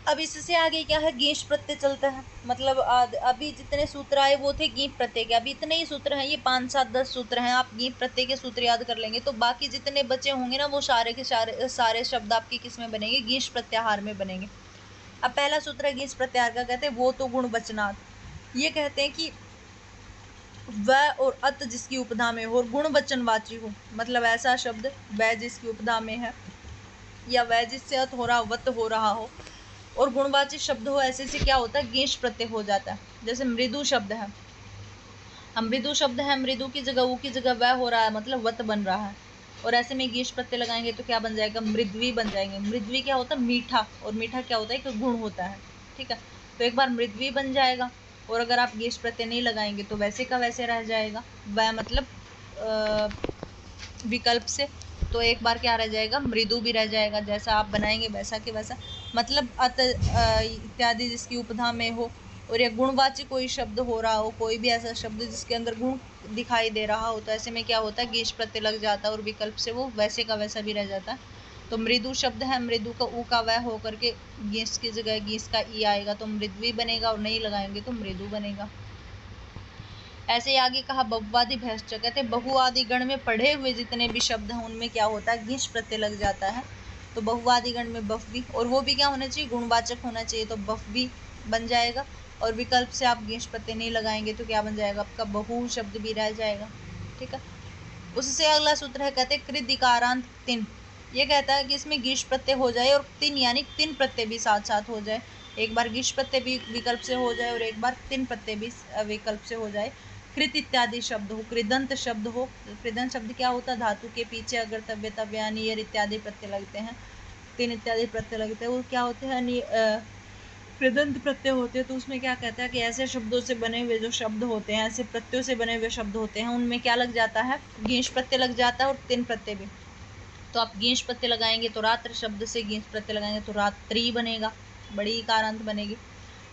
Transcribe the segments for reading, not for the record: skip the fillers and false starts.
अब इससे आगे क्या है, गेंश प्रत्यय चलता है। मतलब अभी जितने सूत्र आए वो थे गीप प्रत्यय के, अभी इतने ही सूत्र हैं, ये 5 7 10 सूत्र हैं। आप गीप प्रत्यय के सूत्र याद कर लेंगे तो बाकी जितने बचे होंगे ना वो सारे के सारे शब्द आपके किस में बनेंगे, गेंश प्रत्याहार में बनेंगे। अब पहला सूत्र है गेंश प्रत्याहार का, कहते हैं वो तो गुणवचनात्। ये कहते हैं कि व और अत जिसकी उपधा में हो और गुणवचनवाची हो, मतलब ऐसा शब्द व जिसकी उपधा में है या व जिससे अत हो रहा वत हो रहा हो और गुणवाची शब्द हो, ऐसे से क्या होता है, गेंश प्रत्यय हो जाता है। जैसे मृदु शब्द है, मृदु शब्द है, मृदु की जगह ऊ की जगह वह हो रहा है, मतलब वत बन रहा है, और ऐसे में गेंश प्रत्यय लगाएंगे तो क्या बन जाएगा, मृद्वी बन जाएंगे। मृद्वी क्या होता है, मीठा, और मीठा क्या होता है, एक गुण होता है, ठीक है। तो एक बार मृद्वी बन जाएगा, और अगर आप गेंश प्रत्यय नहीं लगाएंगे तो वैसे का वैसे रह जाएगा, वह मतलब विकल्प से। तो एक बार क्या रह जाएगा, मृदु भी रह जाएगा, जैसा आप बनाएंगे वैसा के वैसा। मतलब अत इत्यादि जिसकी उपधा में हो और या गुणवाची कोई शब्द हो रहा हो, कोई भी ऐसा शब्द जिसके अंदर गुण दिखाई दे रहा हो, तो ऐसे में क्या होता है, गेंश प्रत्यय लग जाता है और विकल्प से वो वैसे का वैसा भी रह जाता है। तो मृदु शब्द है, मृदु का ऊ का वह होकर के गेंश की जगह गेंश का ई आएगा तो मृद्वी बनेगा, और नहीं लगाएंगे तो मृदु बनेगा। ऐसे ही आगे कहा बहुवादी भैंसच, कहते बहुवादी गण में पढ़े हुए जितने भी शब्द हैं उनमें क्या होता है, गेंश प्रत्यय लग जाता है। तो बहुवादी गण में बफवी, और वो भी क्या होना चाहिए, गुणवाचक होना चाहिए, तो बफवी बन जाएगा। और विकल्प से आप गेंश प्रत्यय नहीं लगाएंगे तो क्या बन जाएगा, आपका बहु शब्द भी रह जाएगा, ठीक है। उससे अगला सूत्र है, कहते कृत इकारांत तिन। ये कहता है कि इसमें गेंश प्रत्यय हो जाए और तिन यानी तीन प्रत्यय भी साथ साथ हो जाए। एक बार गेंश प्रत्यय भी विकल्प से हो जाए और एक बार तीन प्रत्यय भी विकल्प से हो जाए। कृत इत्यादि शब्द हो, कृदंत शब्द हो। कृदंत शब्द क्या होता है, धातु के पीछे अगर तव्य तव्या नियर इत्यादि प्रत्यय लगते हैं, तीन इत्यादि प्रत्यय लगते हैं, वो क्या होते हैं, कृदंत प्रत्यय होते हैं। तो उसमें क्या कहता है कि ऐसे शब्दों से बने हुए जो शब्द होते हैं, ऐसे प्रत्ययों से बने हुए शब्द होते हैं, उनमें क्या लग जाता है, गेंश प्रत्यय लग जाता है और तीन प्रत्यय भी। तो आप गेंश प्रत्यय लगाएंगे तो रात्र शब्द से गेंश प्रत्यय लगाएंगे तो रात्रि बनेगा, बड़ी इकारांत बनेगी।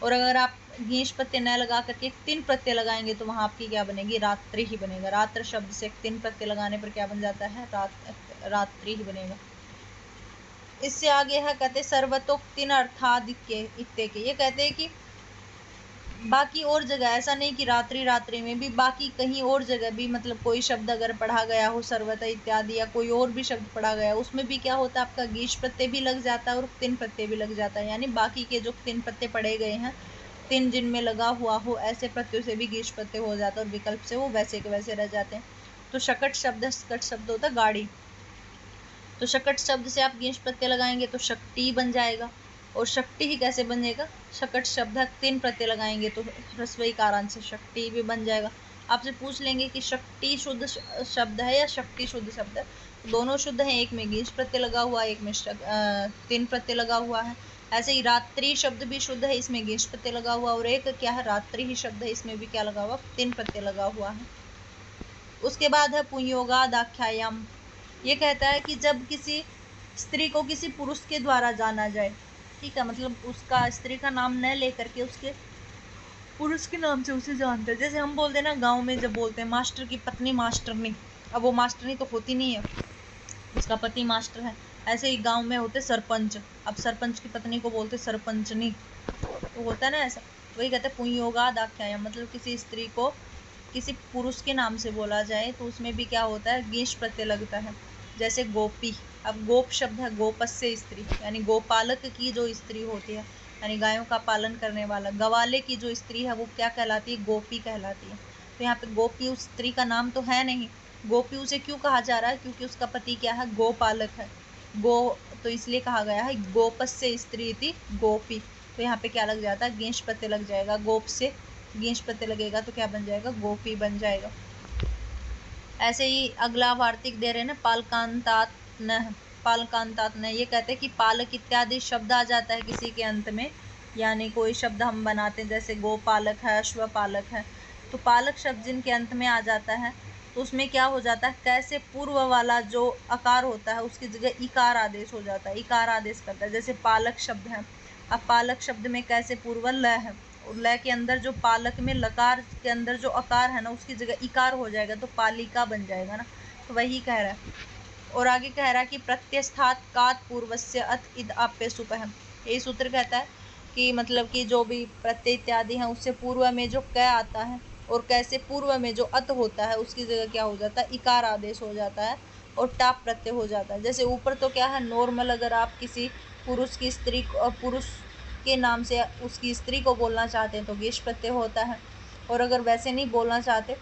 और अगर आप गेंश प्रत्यय न लगा करके तीन प्रत्यय लगाएंगे तो वहां आपकी क्या बनेगी, रात्रि ही बनेगा। रात्र शब्द से तीन प्रत्यय लगाने पर क्या बन जाता है, रात्रि ही बनेगा। इससे आगे है, कहते सर्वतोक्तिन अर्थादित्य इत्ते के। ये कहते हैं कि बाकी और जगह, ऐसा नहीं कि रात्रि रात्रि में भी, बाकी कहीं और जगह भी, मतलब कोई शब्द अगर पढ़ा गया हो सर्वथा इत्यादि या कोई और भी शब्द पढ़ा गया, उसमें भी क्या होता है, आपका गेंश प्रत्यय भी लग जाता है और तीन प्रत्यय भी लग जाता है। यानी बाकी के जो तीन प्रत्यय पढ़े गए हैं, तीन जिनमें लगा हुआ हो, ऐसे प्रत्ययों से भी गेंश प्रत्यय हो जाता है और विकल्प से वो वैसे के वैसे रह जाते हैं। तो शकट शब्द, शकट शब्द होता है गाड़ी, तो शकट शब्द से आप गेंश प्रत्यय लगाएंगे तो शक्ति बन जाएगा। और शक्ति ही कैसे बनेगा, शकट शब्द है, तीन प्रत्यय लगाएंगे तो ह्रस्व इकारांत से शक्ति भी बन जाएगा। आपसे पूछ लेंगे कि शक्ति शुद्ध शब्द है या शक्ति शुद्ध शब्द है, तो दोनों शुद्ध है, एक में गेंश प्रत्यय लगा हुआ है, एक में तीन प्रत्यय लगा हुआ है। ऐसे ही रात्रि शब्द भी शुद्ध है, इसमें गेंश प्रत्यय लगा हुआ, और एक क्या है, रात्रि ही शब्द है, इसमें भी क्या लगा हुआ, तीन प्रत्यय लगा हुआ है। उसके बाद है पुंयोगादाख्यायाम। ये कहता है कि जब किसी स्त्री को किसी पुरुष के द्वारा जाना जाए, ठीक है, मतलब उसका स्त्री का नाम न लेकर के उसके पुरुष के नाम से उसे जानते हैं। जैसे हम बोलते हैं ना गांव में, जब बोलते हैं मास्टर की पत्नी मास्टरनी, अब वो मास्टरनी तो होती नहीं है, उसका पति मास्टर है। ऐसे ही गांव में होते सरपंच, अब सरपंच की पत्नी को बोलते सरपंचनी, तो होता है ना ऐसा। वही कहते हैं पुंयोगादाख्यायाम, मतलब किसी स्त्री को किसी पुरुष के नाम से बोला जाए तो उसमें भी क्या होता है, गेंश प्रत्यय लगता है। जैसे गोपी, अब गोप शब्द है, गोपस्य स्त्री, यानी गोपालक की जो स्त्री होती है, यानी गायों का पालन करने वाला, गवाले की जो स्त्री है वो क्या कहलाती है, गोपी कहलाती है। तो यहाँ पे गोपी उस स्त्री का नाम तो है नहीं, गोपी उसे क्यों कहा जा रहा है, क्योंकि उसका पति क्या है, गोपालक है, गो, तो इसलिए कहा गया है गोपस्य स्त्री थी गोपी। तो यहाँ पे क्या लग जाता है, गेंश प्रत्यय लग जाएगा, गोप से गेंश प्रत्यय लगेगा तो क्या बन जाएगा, गोपी बन जाएगा। ऐसे ही अगला वार्तिक दे रहे हैं ना, पालकांतात न, ये कहते हैं कि पालक इत्यादि शब्द आ जाता है किसी के अंत में, यानी कोई शब्द हम बनाते हैं जैसे गोपालक है, अश्वपालक है, तो पालक शब्द जिनके अंत में आ जाता है तो उसमें क्या हो जाता है, कैसे पूर्व वाला जो अकार होता है उसकी जगह इकार आदेश हो जाता है, इकार आदेश करता है। जैसे पालक शब्द है, अब पालक शब्द में कैसे पूर्व ल है, और ल के अंदर जो पालक में लकार के अंदर जो अकार है ना उसकी जगह इकार हो जाएगा तो पालिका बन जाएगा ना, तो वही कह रहा है। और आगे कह रहा है कि प्रत्यस्थात कात पूर्वस्य अत इद आप्य सुपह, यही सूत्र कहता है कि मतलब कि जो भी प्रत्यय इत्यादि हैं उससे पूर्व में जो क आता है और कैसे पूर्व में जो अत होता है उसकी जगह क्या हो जाता है, इकार आदेश हो जाता है और टाप प्रत्यय हो जाता है। जैसे ऊपर तो क्या है, नॉर्मल अगर आप किसी पुरुष की स्त्री को, पुरुष के नाम से उसकी स्त्री को बोलना चाहते हैं तो गेश प्रत्यय होता है, और अगर वैसे नहीं बोलना चाहते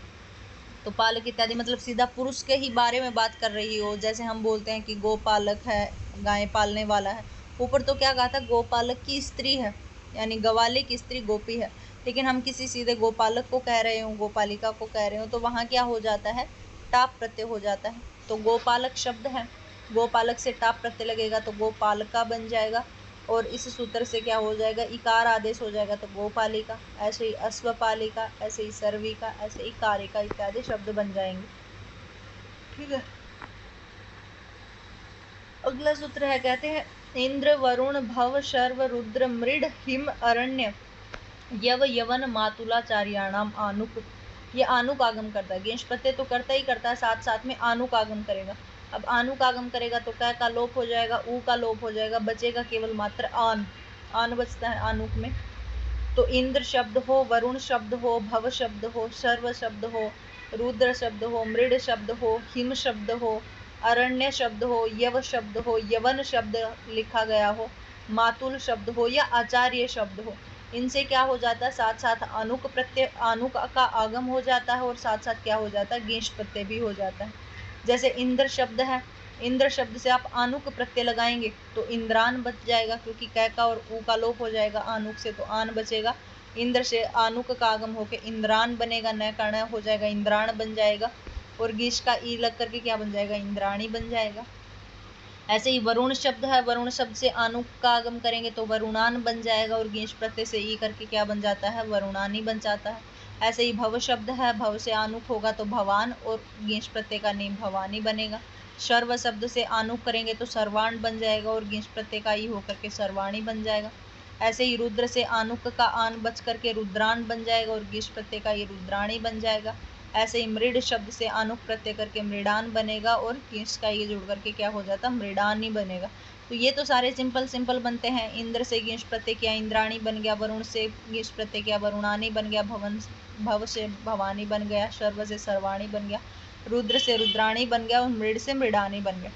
तो पालक इत्यादि, मतलब सीधा पुरुष के ही बारे में बात कर रही हो, जैसे हम बोलते हैं कि गोपालक है, गाय पालने वाला है। ऊपर तो क्या कहा था, गोपालक की स्त्री है, यानी गवाले की स्त्री गोपी है, लेकिन हम किसी सीधे गोपालक को कह रहे हो, गोपालिका को कह रहे हो, तो वहां क्या हो जाता है, टाप प्रत्यय हो जाता है। तो गोपालक शब्द है, गोपालक से टाप प्रत्यय लगेगा तो गोपालका बन जाएगा, और इस सूत्र से क्या हो जाएगा, इकार आदेश हो जाएगा तो गोपालिका, ऐसे ही अश्वपालिका, ऐसे ही सर्विका, ऐसे ही कारिका इत्यादि शब्द बन जाएंगे। ठीक है, अगला सूत्र है, कहते हैं इंद्र वरुण भव शर्व रुद्र मृड हिम अरण्य यव यवन मातुलाचार्याणाम आनुक। ये आनुक आगम करता है, गेंश प्रत्यय तो करता ही करता है, साथ साथ में आनुक आगम करेगा। अब आनुक आगम करेगा तो क का लोप हो जाएगा, ऊ का लोप हो जाएगा, बचेगा केवल मात्र आन, आन बचता है आनुक में। तो इंद्र शब्द हो, वरुण शब्द हो, भव शब्द हो, सर्व शब्द हो, रुद्र शब्द हो, मृड शब्द हो, हिम शब्द हो, अरण्य शब्द हो, यव शब्द हो, यवन शब्द लिखा गया हो, मातुल शब्द हो या आचार्य शब्द हो, इनसे क्या हो जाता है, साथ साथ अनुक प्रत्यय, अनुक का आगम हो जाता है और साथ साथ क्या हो जाता है, गेंश प्रत्यय भी हो जाता है। जैसे इंद्र शब्द है, इंद्र शब्द से आप आनुक प्रत्यय लगाएंगे तो इंद्रान बच जाएगा, क्योंकि कै का और ऊ का लोप हो जाएगा आनुक से, तो आन बचेगा। इंद्र से आनुक का आगम होकर इंद्रान बनेगा, न का न हो जाएगा, इंद्राण बन जाएगा, और गीश का ई लग करके क्या बन जाएगा, इंद्राणी बन जाएगा। ऐसे ही वरुण शब्द है, वरुण शब्द से आनुक का आगम करेंगे तो वरुणान बन जाएगा, और गेंश प्रत्यय से ई करके क्या बन जाता है, वरुणानी बन जाता है। ऐसे ही भव शब्द है, भव से आनुक होगा तो भवान, और गेंश प्रत्यय का नेम भवानी बनेगा। सर्व शब्द से आनुक करेंगे तो सर्वाण बन जाएगा, और गेंश प्रत्यय का ई होकर के सर्वाणी बन जाएगा। ऐसे ही रुद्र से आनुक का आन बच करके रुद्रान बन जाएगा, और गेंश प्रत्यय का ये रुद्राणी बन जाएगा। ऐसे ही मृड शब्द से अनुक प्रत्यय करके मृडान बनेगा, और गेंश का ये जुड़ करके क्या हो जाता, मृडानी बनेगा। तो ये तो सारे सिंपल बनते हैं। इंद्र से गेंश प्रत्यय किया, इंद्राणी बन गया, वरुण से गेंश प्रत्यय किया, वरुणानी बन गया, भव से भवानी बन गया, सर्व से सर्वाणी बन गया, रुद्र से रुद्राणी बन गया, और मृड से मृडानी बन गया।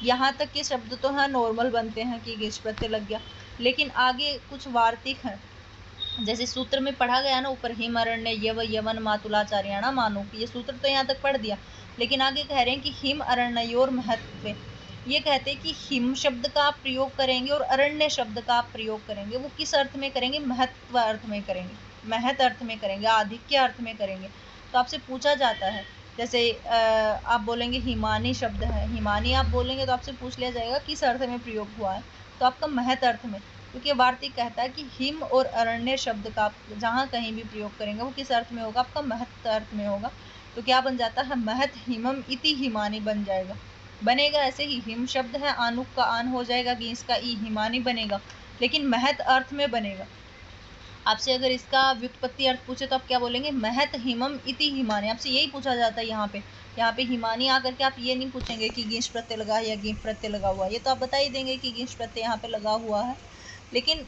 यहाँ तक के शब्द तो है नॉर्मल बनते हैं कि गेंश प्रत्यय लग गया, लेकिन आगे कुछ वार्तिक है, जैसे सूत्र में पढ़ा गया ना ऊपर, हिम अरण्य यव यवन मातुलाचार्याणाम आनुक, ये सूत्र तो यहाँ तक पढ़ दिया, लेकिन आगे कह रहे हैं कि हिम अरण्योर महत्व। ये कहते हैं कि हिम शब्द का आप प्रयोग करेंगे और अरण्य शब्द का आप प्रयोग करेंगे, वो किस अर्थ में करेंगे, महत्व अर्थ में करेंगे, महत अर्थ में करेंगे, आधिक्य अर्थ में करेंगे। तो आपसे पूछा जाता है, जैसे आप बोलेंगे हिमानी शब्द है, हिमानी आप बोलेंगे तो आपसे पूछ लिया जाएगा किस अर्थ में प्रयोग हुआ है, तो आपका महत अर्थ में, क्योंकि वार्तिक कहता है कि हिम और अरण्य शब्द का आप जहाँ कहीं भी प्रयोग करेंगे वो किस अर्थ में होगा, आपका महत अर्थ में होगा। तो क्या बन जाता है, महत हिमम इति हिमानी बन जाएगा, बनेगा। ऐसे ही हिम शब्द है, आनुक का आन हो जाएगा, गेंस का ई, हिमानी बनेगा, लेकिन महत अर्थ में बनेगा। आपसे अगर इसका व्युत्पत्ति अर्थ पूछे तो आप क्या बोलेंगे, महत हिमम इति हिमानी, आपसे यही पूछा जाता है। यहाँ पे हिमानी आकर के आप ये नहीं पूछेंगे कि गेंश प्रत्यय लगा है या गेंश प्रत्यय लगा हुआ है, ये तो आप बता ही देंगे कि गेंश प्रत्यय यहाँ पे लगा हुआ है, लेकिन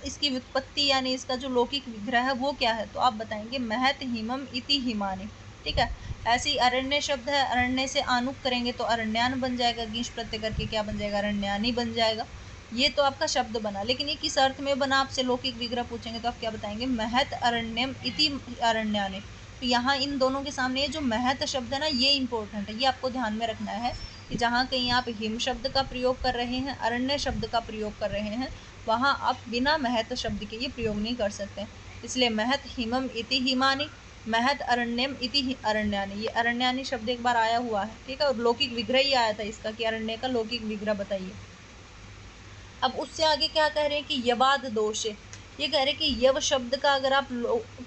इसकी व्युत्पत्ति यानी इसका जो लौकिक विग्रह है वो क्या है, तो आप बताएंगे महत हिमम इति हिमानी। ठीक है, ऐसे ही अरण्य शब्द है, अरण्य से आनुक करेंगे तो अरण्यान बन जाएगा, गेंश प्रत्यय करके क्या बन जाएगा, अरण्यानी बन जाएगा। ये तो आपका शब्द बना, लेकिन ये किस अर्थ में बना, आपसे लौकिक विग्रह पूछेंगे तो आप क्या बताएंगे, महत अरण्यम इति अरण्यानि। तो यहाँ इन दोनों के सामने ये जो महत शब्द है ना, ये इंपॉर्टेंट है, ये आपको ध्यान में रखना है कि जहाँ कहीं आप हिम शब्द का प्रयोग कर रहे हैं, अरण्य शब्द का प्रयोग कर रहे हैं, वहाँ आप बिना महत शब्द के ये प्रयोग नहीं कर सकते। इसलिए महत हिमम इति हिमानी, महत अरण्यम इति अरण्यानि, ये अरण्यानि शब्द एक बार आया हुआ है, ठीक है, और लौकिक विग्रह ही आया था इसका कि अरण्य का लौकिक विग्रह बताइए। अब उससे आगे क्या कह रहे हैं कि यवाद दोष है, ये कह रहे हैं कि यव शब्द का अगर आप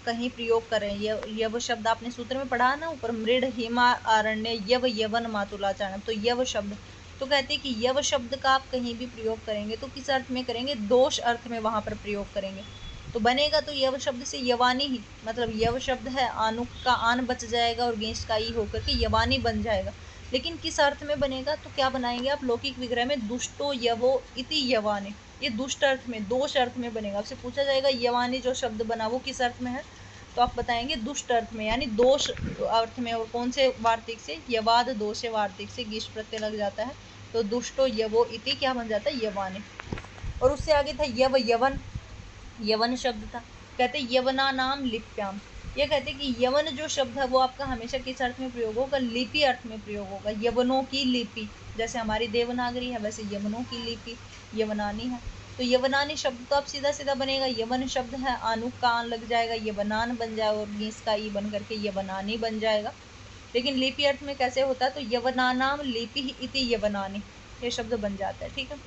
कहीं प्रयोग करें, यव शब्द आपने सूत्र में पढ़ा ना ऊपर, मृड हिमा अरण्य यव यवन मातुलाचारण, तो यव शब्द, तो कहते हैं कि यव शब्द का आप कहीं भी प्रयोग करेंगे तो किस अर्थ में करेंगे, दोष अर्थ में वहां पर प्रयोग करेंगे, तो बनेगा तो यव शब्द से यवानी ही, मतलब यव शब्द है, आनुक का आन बच जाएगा और गेंश का ई होकर के यवानी बन जाएगा, लेकिन किस अर्थ में बनेगा, तो क्या बनाएंगे आप लौकिक विग्रह में, दुष्टो यवो इति यवाने, ये दुष्ट अर्थ में, दोष अर्थ में बनेगा। आपसे पूछा जाएगा यवानी जो शब्द बना वो किस अर्थ में है, तो आप बताएंगे दुष्ट अर्थ में, यानी दोष अर्थ में। और कौन से वार्तिक से, यवाद दोषे वार्तिक से गीश प्रत्यय लग जाता है, तो दुष्टो यवो इति क्या बन जाता है, यवानी। और उससे आगे था यव, यवन, यवन शब्द था। कहते यवना नाम लिप्याम, ये कहते कि यवन जो शब्द है वो आपका हमेशा किस अर्थ में प्रयोग होगा, लिपि अर्थ में प्रयोग होगा। यवनों की लिपि, जैसे हमारी देवनागरी है वैसे यवनों की लिपि यवनानी है। तो यवनानी शब्द तो अब सीधा सीधा बनेगा, यवन शब्द है, आनुक का आन लग जाएगा, यवनान बन जाएगा, और गीस का ई बन करके यवनानी बन जाएगा। लेकिन लिपि अर्थ में कैसे होता है, तो यवनानाम लिपि इति यवनानी, ये शब्द बन जाता है। ठीक है।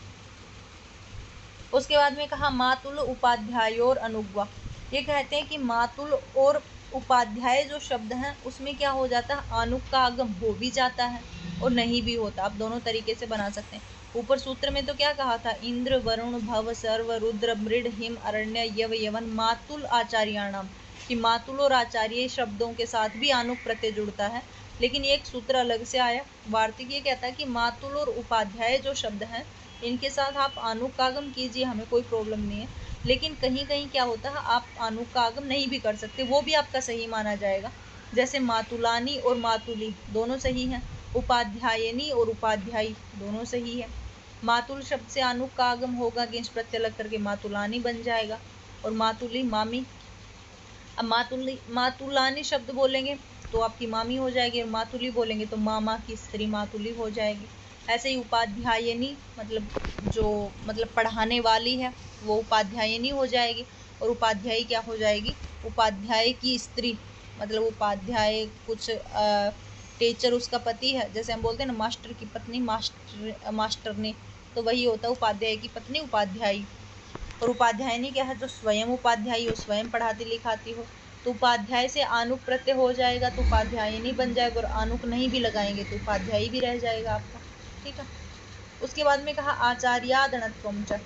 उसके बाद में कहा मातुल उपाध्यायोर अनुग्वा, ये कहते हैं कि मातुल और उपाध्याय जो शब्द हैं उसमें क्या हो जाता है, आनुक का आगम हो भी जाता है और नहीं भी होता। आप दोनों तरीके से बना सकते हैं। ऊपर सूत्र में तो क्या कहा था, इंद्र वरुण भव सर्व रुद्र मृड हिम अरण्य यव यवन मातुल आचार्याणाम, कि मातुल और आचार्य शब्दों के साथ भी आनुक प्रत्यय जुड़ता है। लेकिन एक सूत्र अलग से आया, वार्तिक ये कहता है कि मातुल और उपाध्याय जो शब्द हैं इनके साथ आप आनुक का आगम कीजिए, हमें कोई प्रॉब्लम नहीं है। लेकिन कहीं कहीं क्या होता है, आप आनुक का आगम नहीं भी कर सकते, वो भी आपका सही माना जाएगा। जैसे मातुलानी और मातुली दोनों सही हैं, उपाध्यायनी और उपाध्यायी दोनों सही है। मातुल शब्द से आनुक का आगम होगा, गेंस प्रत्यय लग करके मातुलानी बन जाएगा, और मातुली मामी। अब मातुलानी शब्द बोलेंगे तो आपकी मामी हो जाएगी, और मातुली बोलेंगे तो मामा की स्त्री मातुली हो जाएगी। ऐसे ही उपाध्यायनी मतलब पढ़ाने वाली है वो उपाध्यायनी हो जाएगी, और उपाध्यायी क्या हो जाएगी, उपाध्याय की स्त्री, मतलब उपाध्याय कुछ टीचर उसका पति है, जैसे हम बोलते हैं ना मास्टर की पत्नी मास्टरनी, तो वही होता है उपाध्याय की पत्नी उपाध्यायी। और उपाध्यायनी क्या है, जो स्वयं उपाध्यायी हो, स्वयं पढ़ाती लिखाती हो। तो उपाध्याय से आनुक प्रत्यय हो जाएगा तो उपाध्यायनी बन जाएगा, और आनुक नहीं भी लगाएंगे तो उपाध्यायी भी रह जाएगा आपका। ठीक है। उसके बाद में कहा आचार्याद अणत्वम च,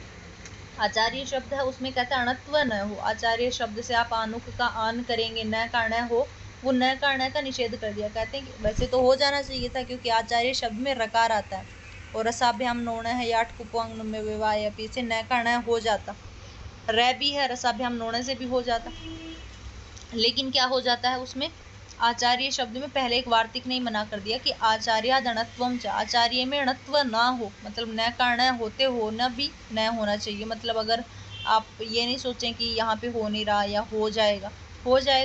आचार्य शब्द है उसमें कहता है अणत्व न हो। आचार्य शब्द से आप आनुक का आन करेंगे, न का न हो, वो न का न का निषेध कर दिया। कहते हैं कि वैसे तो हो जाना चाहिए था, क्योंकि आचार्य शब्द में रकार आता है और रसाभ्याम नोण है, याट कुपंग में विवाह, पीछे न का न हो जाता, रै भी है, रसाभ्याम नोण से भी हो जाता। लेकिन क्या हो जाता है उसमें, आचार्य शब्द में पहले एक वार्तिक ने मना कर दिया कि आचार्य अणत्वम च, आचार्य में अणत्व ना हो, मतलब न का न होते हो न भी न होना चाहिए। मतलब अगर आप ये नहीं सोचें कि यहाँ पे हो नहीं रहा या हो जाएगा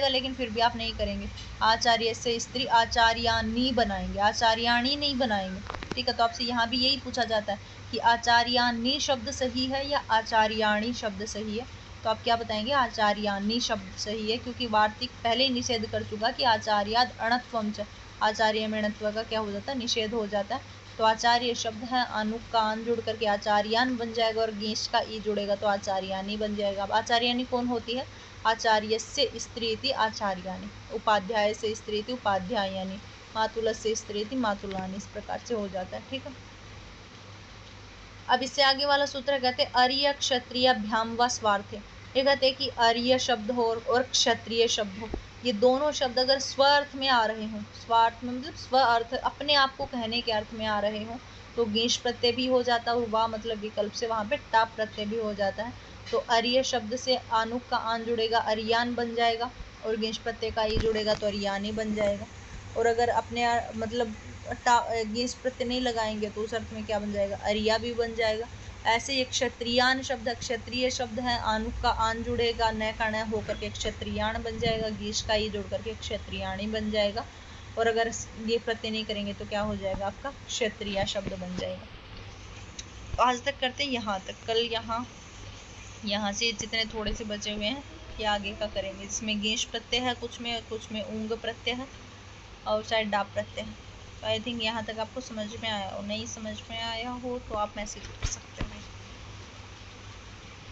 लेकिन फिर भी आप नहीं करेंगे। आचार्य से स्त्री आचार्यानी बनाएंगे, आचार्याणी नहीं बनाएंगे। ठीक है। तो आपसे यहाँ भी यही पूछा जाता है कि आचार्यानी शब्द सही है या आचार्याणी शब्द सही है, तो आप क्या बताएंगे, आचार्यानी शब्द सही है, क्योंकि वार्तिक पहले ही निषेध कर चुका कि आचार्याद अणत्वम च, आचार्य में अणत्व का क्या हो जाता है, निषेध हो जाता है। तो आचार्य शब्द है, आनुक का आन जुड़ करके आचार्यान बन जाएगा, और गीश का ई जुड़ेगा तो आचार्यानी बन जाएगा। अब आचार्यानी कौन होती है, आचार्य से स्त्री थी आचार्यानी, उपाध्याय से स्त्री थी उपाध्यायानी, मातुल से स्त्री थी मातुलानी, इस प्रकार से हो जाता है। ठीक है। अब इससे आगे वाला सूत्र कहते हैं अर्य क्षत्रिय भ्याम व स्वार्थ। ये कहते हैं कि अर्य शब्द हो और क्षत्रिय शब्द हो, ये दोनों शब्द अगर स्व अर्थ में आ रहे हों, स्वार्थ में मतलब स्व अर्थ, अपने आप को कहने के अर्थ में आ रहे हों, तो गीश प्रत्यय भी हो जाता है, और वाह मतलब विकल्प से वहाँ पे टाप प्रत्यय भी हो जाता है। तो अर्य शब्द से आनुक का आन जुड़ेगा, अर्यान बन जाएगा, और गीश प्रत्यय का ई जुड़ेगा तो अर्यानी बन जाएगा। और अगर अपने मतलब गीस प्रत्यय नहीं लगाएंगे तो उस अर्थ में क्या बन जाएगा, अरिया भी बन जाएगा। ऐसे ये क्षत्रियान शब्द, क्षत्रिय शब्द है, आनुक का आन जुड़ेगा, न का न होकर के क्षत्रियाण बन जाएगा, गीश का ई जुड़ करके क्षत्रियाणी बन जाएगा। और अगर ये प्रत्यय नहीं करेंगे तो क्या हो जाएगा, आपका क्षत्रिया शब्द बन जाएगा। तो आज तक करते हैं यहाँ तक, कल यहाँ से जितने थोड़े से बचे हुए हैं ये आगे का करेंगे, जिसमें गेश प्रत्यय है, कुछ में ऊंग प्रत्यय है, और शायद डाप प्रत्यय है। तो आई थिंक यहाँ तक आपको समझ में आया, और नहीं समझ में आया हो तो आप मैसेज कर सकते हैं।